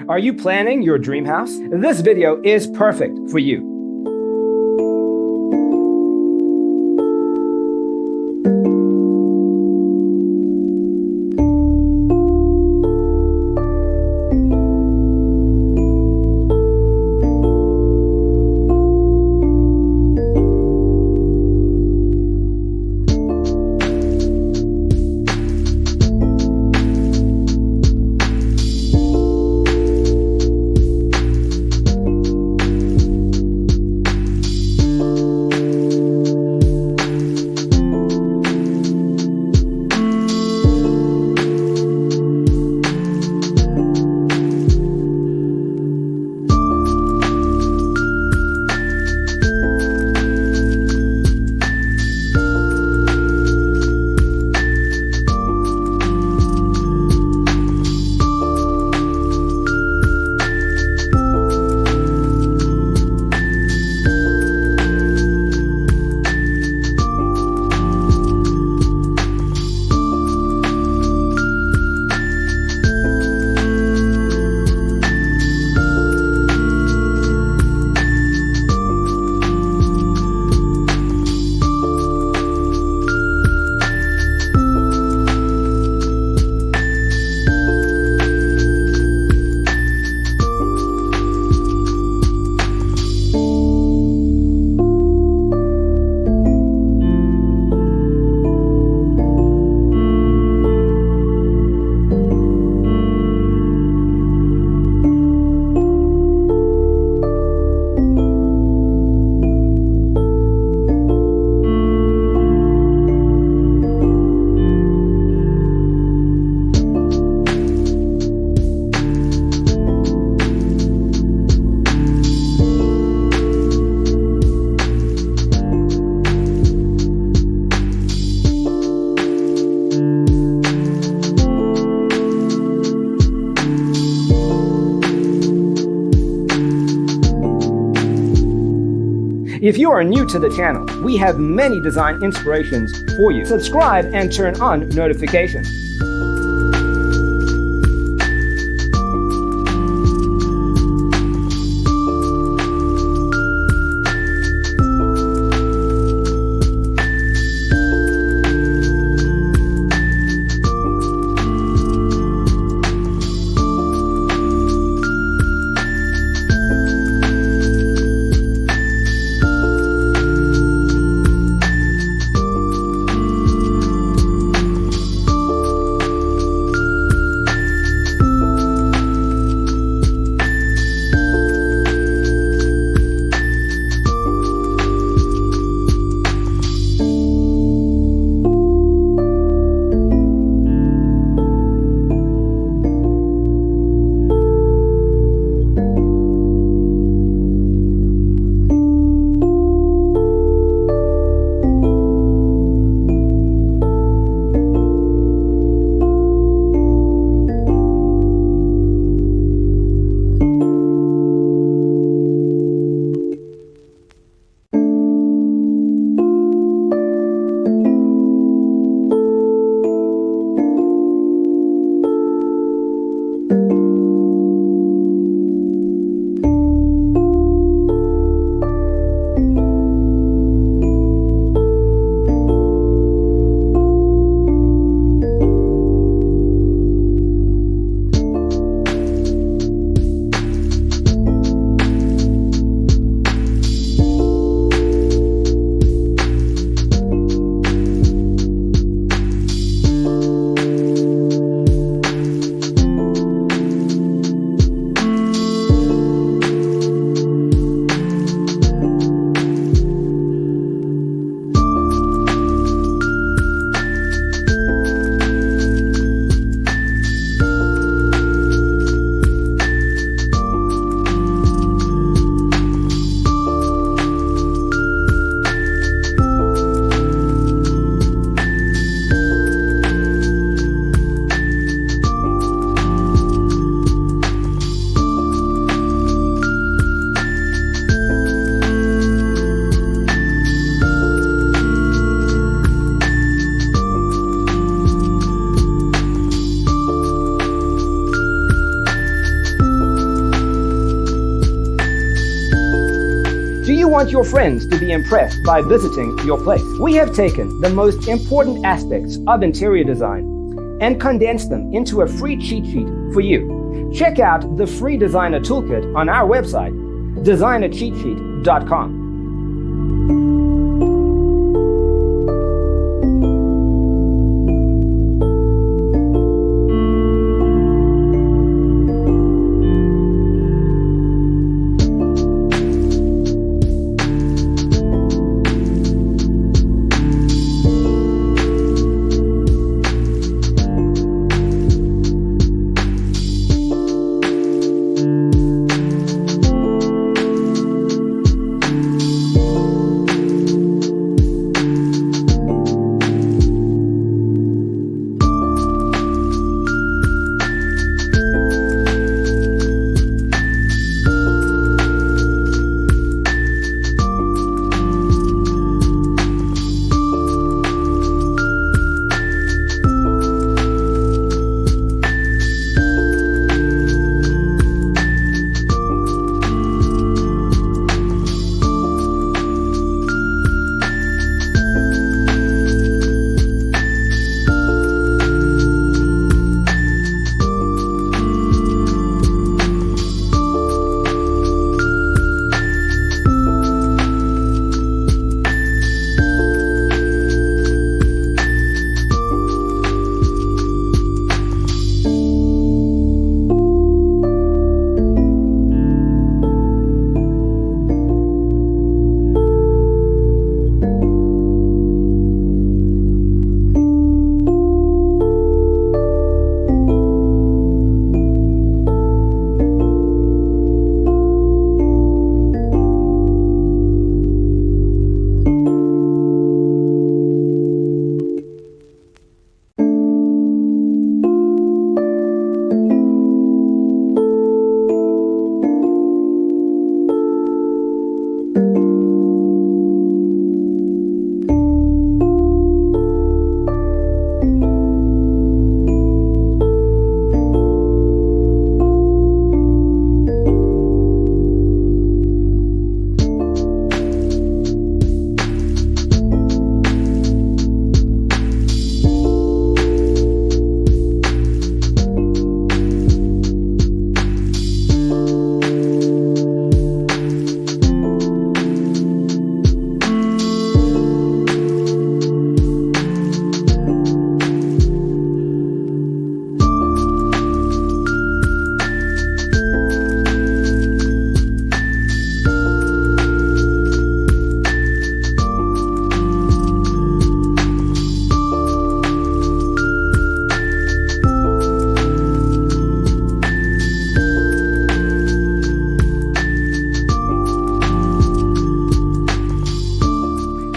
Are you planning your dream house? This video is perfect for you. If you are new to the channel, we have many design inspirations for you. Subscribe and turn on notifications. you want your friends to be impressed by visiting your place? We have taken the most important aspects of interior design and condensed them into a free cheat sheet for you. Check out the free designer toolkit on our website, designercheatsheet.com.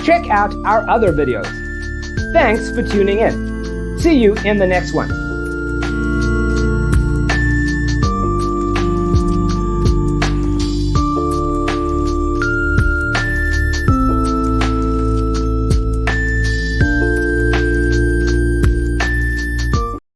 Check out our other videos. Thanks for tuning in. See you in the next one.